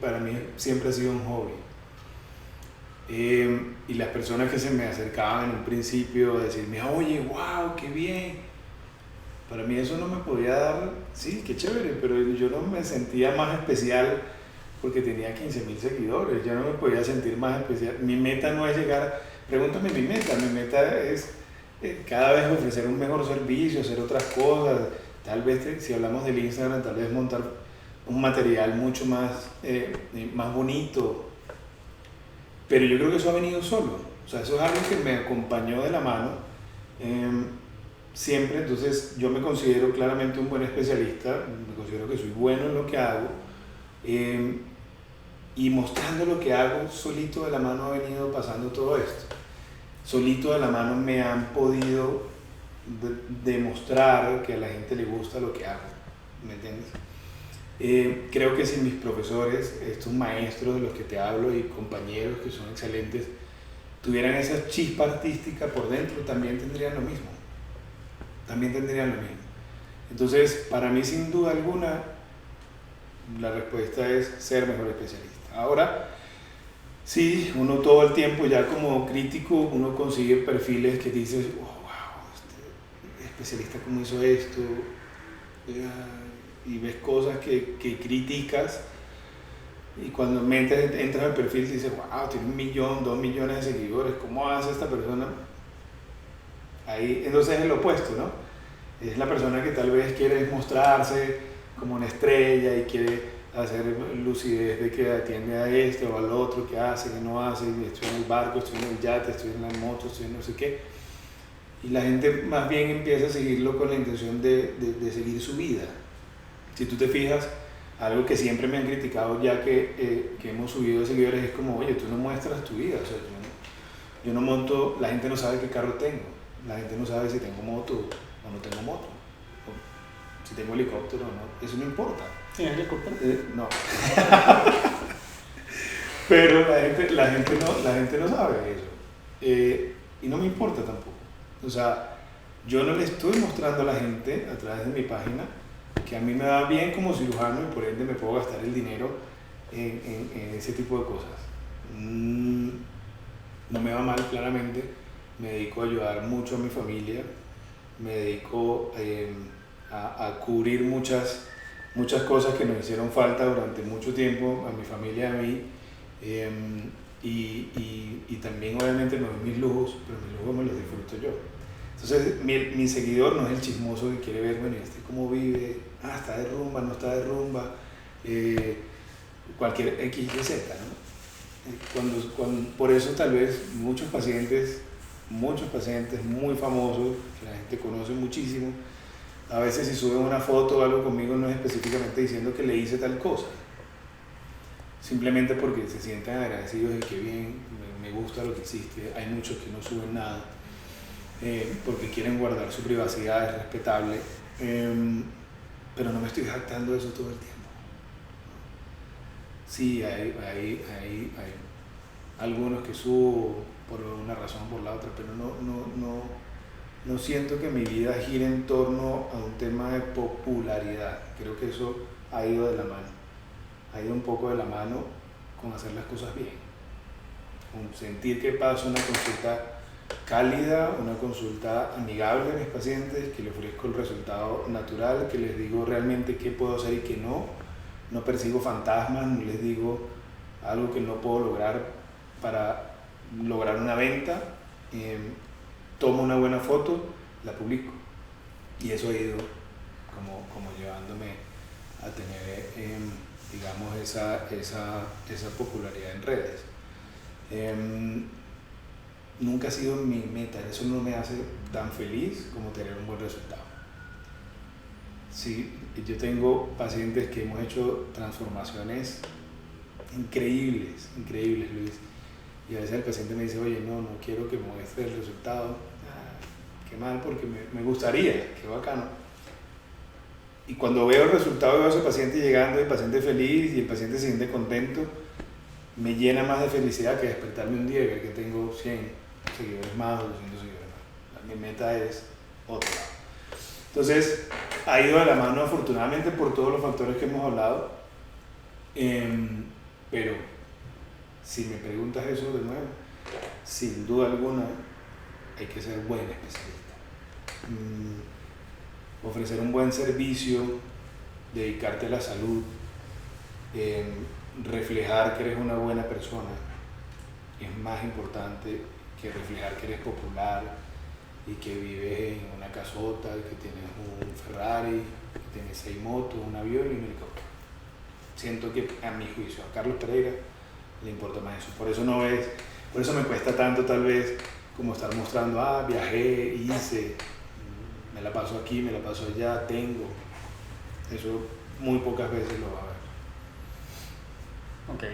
B: Para mí siempre ha sido un hobby. Y las personas que se me acercaban en un principio a decirme, oye, wow, qué bien. Para mí eso no me podía dar, sí, qué chévere, pero yo no me sentía más especial porque tenía 15.000 seguidores. Yo no me podía sentir más especial. Mi meta no es llegar, pregúntame mi meta es cada vez ofrecer un mejor servicio, hacer otras cosas. Tal vez, si hablamos del Instagram, tal vez montar un material mucho más bonito. Pero yo creo que eso ha venido solo. O sea, eso es algo que me acompañó de la mano siempre. Entonces, yo me considero claramente un buen especialista. Me considero que soy bueno en lo que hago. Y mostrando lo que hago, solito de la mano ha venido pasando todo esto. Solito de la mano me han podido demostrar que a la gente le gusta lo que hago, ¿me entiendes? Creo que si mis profesores, estos maestros de los que te hablo y compañeros que son excelentes, tuvieran esa chispa artística por dentro, también tendrían lo mismo. Entonces, para mí, sin duda alguna, la respuesta es ser mejor especialista. Ahora, sí, uno todo el tiempo ya como crítico, uno consigue perfiles que dices, oh, wow, este especialista cómo hizo esto, y ves cosas que criticas, y cuando entras al perfil dices, wow, tiene 1 millón, 2 millones de seguidores, ¿cómo hace esta persona? Ahí, entonces es el opuesto, ¿no? Es la persona que tal vez quiere mostrarse como una estrella y quiere hacer lucidez de que atiende a este o al otro, que hace, que no hace, estoy en el barco, estoy en el yate, estoy en la moto, estoy en no sé qué. Y la gente más bien empieza a seguirlo con la intención de seguir su vida. Si tú te fijas, algo que siempre me han criticado ya que hemos subido de seguidores es como, oye, tú no muestras tu vida, o sea, yo no monto, la gente no sabe qué carro tengo, la gente no sabe si tengo moto o no tengo moto, o si tengo helicóptero o no, eso no importa.
A: ¿Tienes helicóptero?
B: No. Pero la gente no sabe eso. Y no me importa tampoco. O sea, yo no le estoy mostrando a la gente a través de mi página que a mí me va bien como cirujano y por ende me puedo gastar el dinero en ese tipo de cosas. No me va mal, claramente. Me dedico a ayudar mucho a mi familia. Me dedico a cubrir muchas cosas que nos hicieron falta durante mucho tiempo, a mi familia, a mí, y también obviamente me doy mis lujos, pero mis lujos me los disfruto yo. Entonces mi seguidor no es el chismoso que quiere ver, bueno, cómo vive, está de rumba, no está de rumba, cualquier X y Z, ¿no? Por eso tal vez muchos pacientes muy famosos, que la gente conoce muchísimo, a veces si suben una foto o algo conmigo no es específicamente diciendo que le hice tal cosa, simplemente porque se sienten agradecidos de que bien, me gusta lo que hiciste. Hay muchos que no suben nada porque quieren guardar su privacidad, es respetable, pero no me estoy jactando de eso todo el tiempo. Sí, hay algunos que subo por una razón o por la otra, pero no siento que mi vida gire en torno a un tema de popularidad. Creo que eso ha ido de la mano. Ha ido un poco de la mano con hacer las cosas bien. Con sentir que paso una consulta cálida, una consulta amigable a mis pacientes, que les ofrezco el resultado natural, que les digo realmente qué puedo hacer y qué no. No persigo fantasmas, no les digo algo que no puedo lograr para lograr una venta. Tomo una buena foto, la publico, y eso ha ido como llevándome a tener digamos, esa popularidad en redes. Nunca ha sido mi meta, eso no me hace tan feliz como tener un buen resultado. Sí, yo tengo pacientes que hemos hecho transformaciones increíbles, increíbles, Luis. Y a veces el paciente me dice, oye, no quiero que muestre el resultado. Qué mal, porque me gustaría, qué bacano. Y cuando veo el resultado, veo a ese paciente llegando, el paciente feliz y el paciente se siente contento, me llena más de felicidad que despertarme un día y ver que tengo 100 seguidores más o 200 seguidores más. Mi meta es otra. Entonces, ha ido de la mano afortunadamente por todos los factores que hemos hablado, pero si me preguntas eso de nuevo, sin duda alguna hay que ser buen especialista. Ofrecer un buen servicio, dedicarte a la salud, reflejar que eres una buena persona es más importante que reflejar que eres popular y que vives en una casota, que tienes un Ferrari, que tienes 6 motos, un avión y un helicóptero. Siento que a mi juicio, a Carlos Pereira le importa más eso. Por eso me cuesta tanto tal vez como estar mostrando, viajé, hice, me la paso aquí, me la paso allá, tengo. Eso muy pocas veces lo va a ver.
A: Ok,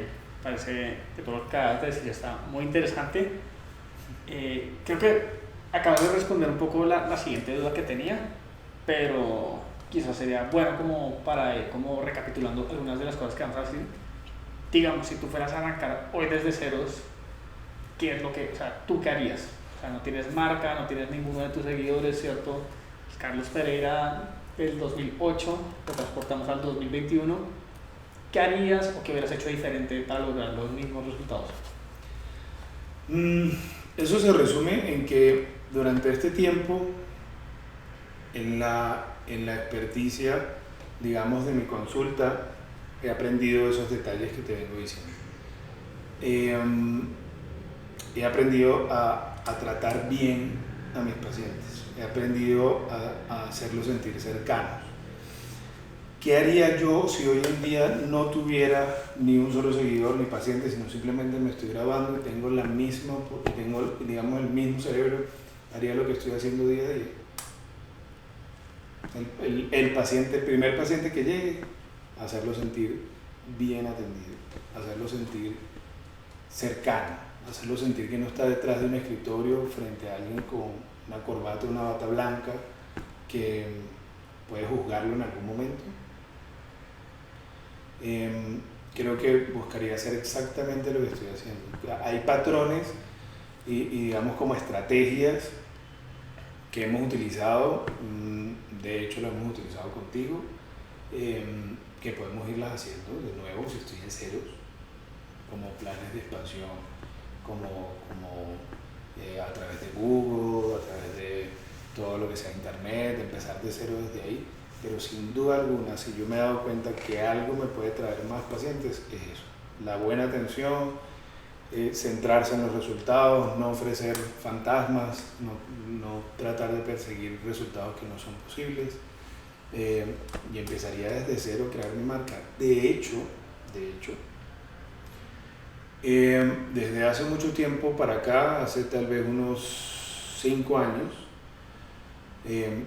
A: parece que todo lo que acabas de decir está muy interesante. Creo que acabas de responder un poco la siguiente duda que tenía, pero quizás sería bueno como para ir como recapitulando algunas de las cosas que vamos a decir. Digamos, si tú fueras a arrancar hoy desde ceros, ¿qué es lo que, o sea, tú qué harías? O sea, no tienes marca, no tienes ninguno de tus seguidores, ¿cierto? Carlos Pereira del 2008, lo transportamos al 2021. ¿Qué harías o qué hubieras hecho diferente para lograr los mismos resultados?
B: Eso se resume en que durante este tiempo, en la experticia, digamos, de mi consulta, he aprendido esos detalles que te vengo diciendo. He aprendido a tratar bien a mis pacientes, he aprendido a hacerlos sentir cercanos. ¿Qué haría yo si hoy en día no tuviera ni un solo seguidor ni paciente, sino simplemente me estoy grabando y tengo digamos, el mismo cerebro? Haría lo que estoy haciendo día a día. El primer paciente que llegue, hacerlo sentir bien atendido, hacerlo sentir cercano, hacerlo sentir que no está detrás de un escritorio frente a alguien con una corbata o una bata blanca que puede juzgarlo en algún momento. Creo que buscaría hacer exactamente lo que estoy haciendo. Hay patrones y digamos como estrategias que hemos utilizado, de hecho lo hemos utilizado contigo, que podemos irlas haciendo de nuevo si estoy en ceros, como planes de expansión, como a través de Google, a través de todo lo que sea internet, empezar de cero desde ahí. Pero sin duda alguna, si yo me he dado cuenta que algo me puede traer más pacientes, es eso. La buena atención, centrarse en los resultados, no ofrecer fantasmas, no tratar de perseguir resultados que no son posibles. Y empezaría desde cero a crear mi marca. De hecho, desde hace mucho tiempo para acá, hace tal vez unos 5 años,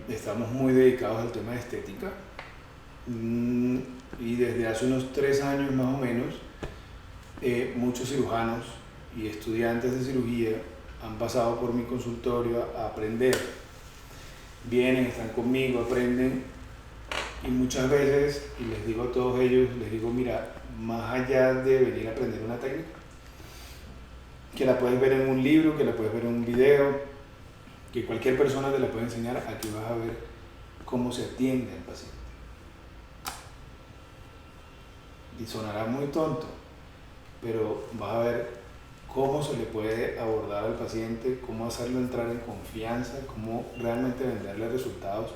B: estamos muy dedicados al tema de estética, y desde hace unos 3 años más o menos, muchos cirujanos y estudiantes de cirugía han pasado por mi consultorio a aprender. Vienen, están conmigo, aprenden, y muchas veces, y les digo a todos ellos, les digo, mira, más allá de venir a aprender una técnica, que la puedes ver en un libro, que la puedes ver en un video, que cualquier persona te la puede enseñar, aquí vas a ver cómo se atiende al paciente. Y sonará muy tonto, pero vas a ver cómo se le puede abordar al paciente, cómo hacerlo entrar en confianza, cómo realmente venderle resultados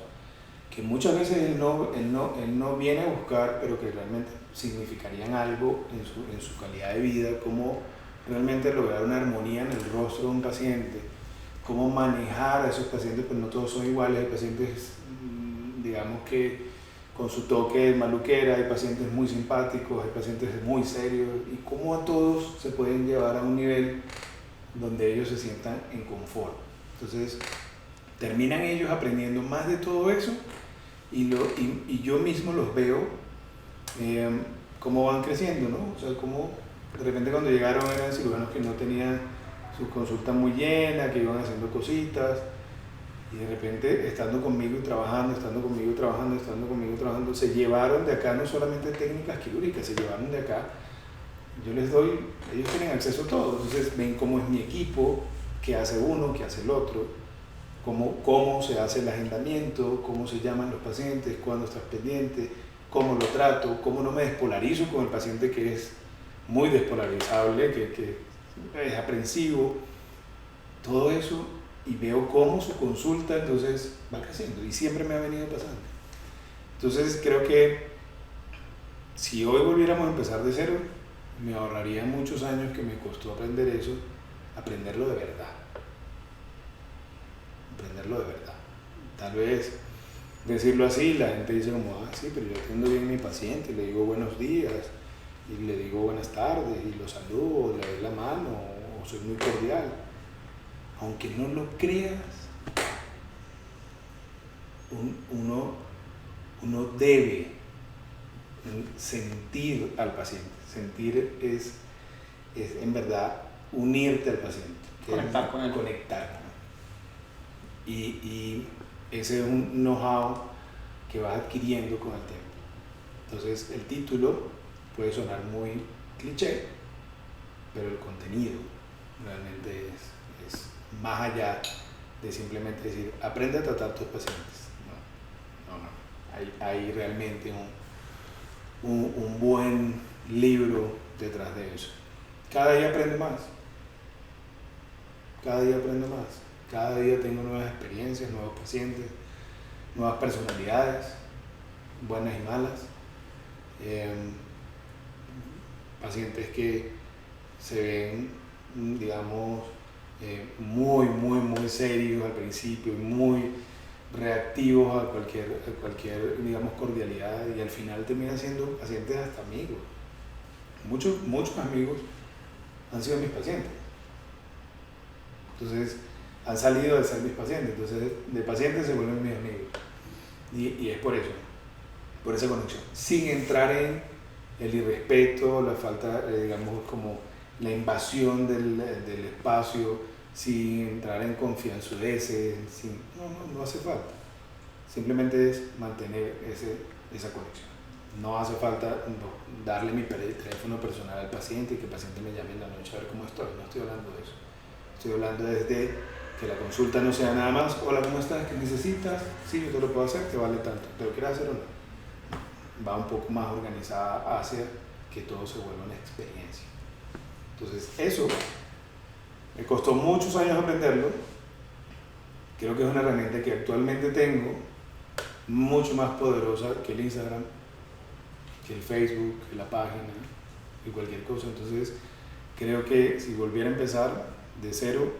B: que muchas veces él no viene a buscar, pero que realmente significarían algo en su calidad de vida, cómo realmente lograr una armonía en el rostro de un paciente, cómo manejar a esos pacientes, pues no todos son iguales, hay pacientes, digamos, que con su toque de maluquera, hay pacientes muy simpáticos, hay pacientes muy serios, y cómo a todos se pueden llevar a un nivel donde ellos se sientan en confort. Entonces, terminan ellos aprendiendo más de todo eso y yo mismo los veo cómo van creciendo, ¿no? O sea, cómo de repente cuando llegaron eran cirujanos que no tenían su consulta muy llena, que iban haciendo cositas, y de repente estando conmigo y trabajando, se llevaron de acá no solamente técnicas quirúrgicas, se llevaron de acá, yo les doy, ellos tienen acceso a todo, entonces ven cómo es mi equipo, qué hace uno, qué hace el otro, cómo se hace el agendamiento, cómo se llaman los pacientes, cuándo estás pendiente, cómo lo trato, cómo no me despolarizo con el paciente que es muy despolarizable, que es aprensivo, todo eso, y veo cómo su consulta entonces va creciendo y siempre me ha venido pasando. Entonces creo que si hoy volviéramos a empezar de cero, me ahorraría muchos años que me costó aprender eso, aprenderlo de verdad. Aprenderlo de verdad. Tal vez decirlo así, la gente dice como, ah, sí, pero yo atiendo bien a mi paciente, le digo buenos días, y le digo buenas tardes, y lo saludo, le doy la mano, o soy muy cordial. Aunque no lo creas, uno debe sentir al paciente. Sentir es en verdad unirte al paciente.
A: Conectar con él.
B: Conectar. Y ese es un know-how que vas adquiriendo con el tiempo. Entonces el título puede sonar muy cliché, pero el contenido realmente es más allá de simplemente decir aprende a tratar tus pacientes. No. Hay realmente un buen libro detrás de eso. Cada día aprende más. Cada día tengo nuevas experiencias, nuevos pacientes, nuevas personalidades, buenas y malas. Pacientes que se ven, digamos, muy serios al principio, muy reactivos a cualquier, digamos, cordialidad, y al final terminan siendo pacientes hasta amigos. Muchos amigos han sido mis pacientes. Entonces, han salido de ser mis pacientes. Entonces, de pacientes se vuelven mis amigos. Y es por eso, por esa conexión. Sin entrar en el irrespeto, la falta, digamos, como la invasión del espacio, sin entrar en confianzudeces, no hace falta. Simplemente es mantener esa conexión. No hace falta darle mi teléfono personal al paciente y que el paciente me llame en la noche a ver cómo estoy. No estoy hablando de eso. Estoy hablando desde que la consulta no sea nada más, hola, ¿cómo estás? ¿Qué necesitas? Sí, yo te lo puedo hacer, te vale tanto. ¿Te lo quieres hacer o no? Va un poco más organizada hacia que todo se vuelva una experiencia. Entonces, eso me costó muchos años aprenderlo. Creo que es una herramienta que actualmente tengo mucho más poderosa que el Instagram, que el Facebook, que la página, que cualquier cosa. Entonces, creo que si volviera a empezar de cero,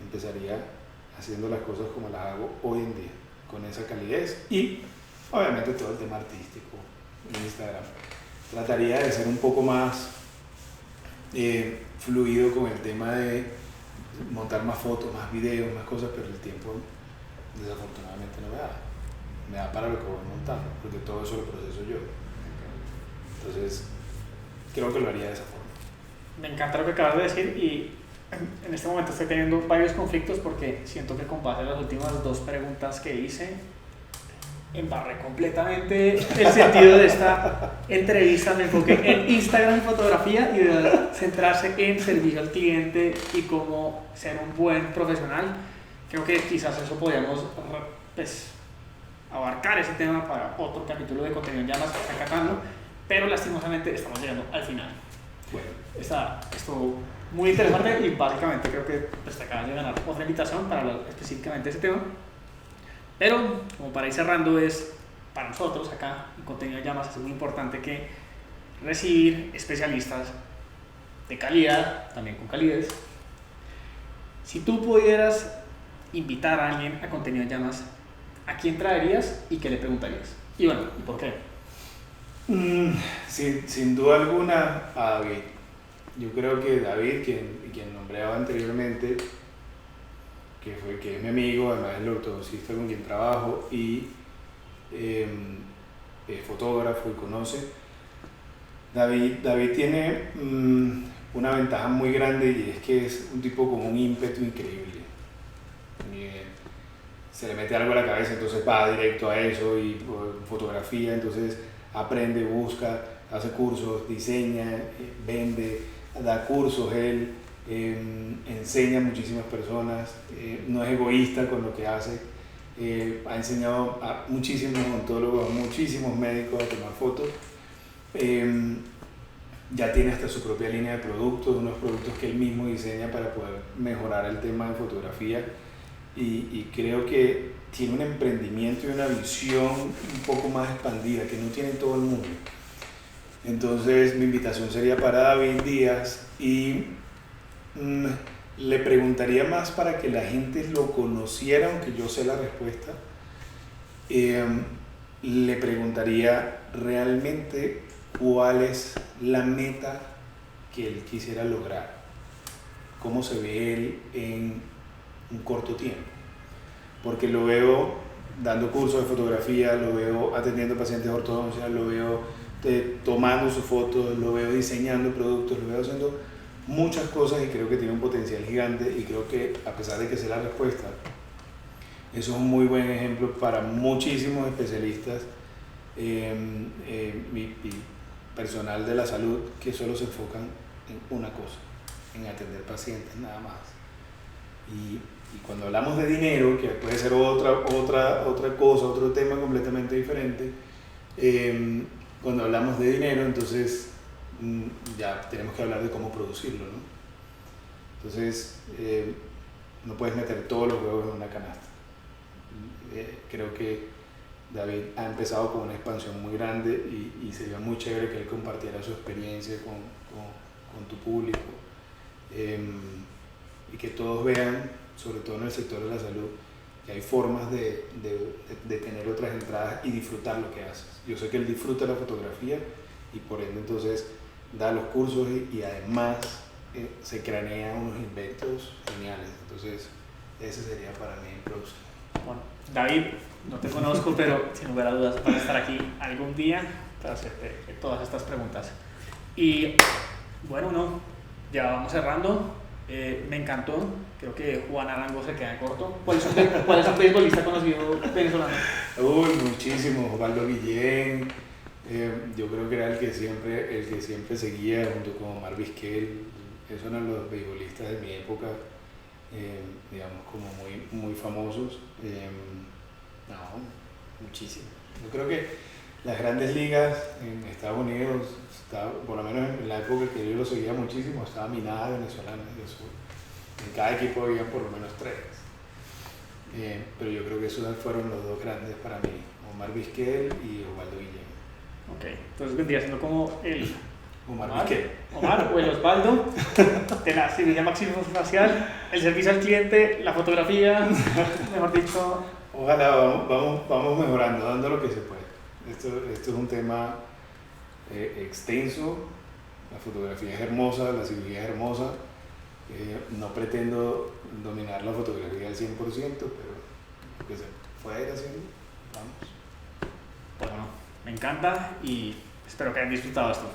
B: empezaría haciendo las cosas como las hago hoy en día, con esa calidez y obviamente todo el tema artístico en Instagram. Trataría de ser un poco más fluido con el tema de montar más fotos, más videos, más cosas, pero el tiempo desafortunadamente no me da. Me da para lo que voy montando, porque todo eso lo proceso yo. Entonces, creo que lo haría de esa forma.
A: Me encanta lo que acabas de decir y en este momento estoy teniendo varios conflictos porque siento que con base en las últimas dos preguntas que hice, embarré completamente el sentido de esta entrevista. Me enfoqué en Instagram y fotografía y de centrarse en servicio al cliente y cómo ser un buen profesional. Creo que quizás eso podríamos abarcar ese tema para otro capítulo de Contenido en Llamas, pero lastimosamente estamos llegando al final.
B: Bueno,
A: estuvo muy interesante y básicamente creo que te acabas de ganar otra invitación para hablar específicamente de ese tema. Pero, como para ir cerrando, para nosotros acá en Contenido en Llamas es muy importante que recibir especialistas de calidad, también con calidez. Si tú pudieras invitar a alguien a Contenido en Llamas, ¿a quién traerías y qué le preguntarías? Y bueno, ¿y por qué?
B: Sin duda alguna, a David. Yo creo que David, quien nombraba anteriormente, que es mi amigo, además es el ortodoncista con quien trabajo y es fotógrafo y conoce. David tiene una ventaja muy grande y es que es un tipo con un ímpetu increíble. Se le mete algo a la cabeza, entonces va directo a eso y fotografía, entonces aprende, busca, hace cursos, diseña, vende, da cursos él, enseña a muchísimas personas, no es egoísta con lo que hace, ha enseñado a muchísimos odontólogos, a muchísimos médicos a tomar fotos. Ya tiene hasta su propia línea de productos, unos productos que él mismo diseña para poder mejorar el tema de fotografía y creo que tiene un emprendimiento y una visión un poco más expandida que no tiene todo el mundo. Entonces mi invitación sería para David Díaz y le preguntaría más para que la gente lo conociera, aunque yo sé la respuesta. Le preguntaría realmente cuál es la meta que él quisiera lograr, cómo se ve él en un corto tiempo, porque lo veo dando cursos de fotografía, lo veo atendiendo pacientes de ortodoncia, lo veo tomando sus fotos, lo veo diseñando productos, lo veo haciendo muchas cosas y creo que tiene un potencial gigante y creo que a pesar de que sé la respuesta, eso es un muy buen ejemplo para muchísimos especialistas y personal de la salud que solo se enfocan en una cosa, en atender pacientes nada más. Y cuando hablamos de dinero, que puede ser otra cosa, otro tema completamente diferente, cuando hablamos de dinero, entonces ya tenemos que hablar de cómo producirlo, ¿no? Entonces, no puedes meter todos los huevos en una canasta. Creo que David ha empezado con una expansión muy grande y sería muy chévere que él compartiera su experiencia con tu público y que todos vean, sobre todo en el sector de la salud, que hay formas de tener otras entradas y disfrutar lo que haces. Yo sé que él disfruta la fotografía y por ende entonces da los cursos y además se cranea unos inventos geniales. Entonces ese sería para mí el producto.
A: Bueno, David, no te conozco, pero sin lugar a dudas vas a estar aquí algún día para hacerte todas estas preguntas. Y bueno, no, ya vamos cerrando. Me encantó, creo que Juan Arango se queda corto. ¿Cuál es un beisbolista conocido venezolano?
B: Muchísimo, Osvaldo Guillén, yo creo que era el que siempre seguía junto con Omar Vizquel. Esos eran los beisbolistas de mi época, digamos como muy famosos. Muchísimo. Yo creo que las grandes ligas en Estados Unidos, por lo menos en la época que yo lo seguía muchísimo, estaba minada venezolana. En cada equipo había por lo menos 3. Pero yo creo que esos fueron los dos grandes para mí, Omar Vizquel y Osvaldo Guillén.
A: Ok, entonces vendría siendo como el
B: Omar Vizquel.
A: Omar o el Osvaldo de la cirugía maxilofacial, el servicio al cliente, la fotografía, mejor dicho.
B: Ojalá vamos mejorando, dando lo que se puede. Esto es un tema extenso, la fotografía es hermosa, la cirugía es hermosa. No pretendo dominar la fotografía al 100%, pero lo que se pueda ir haciendo, vamos.
A: Bueno, me encanta y espero que hayan disfrutado esto.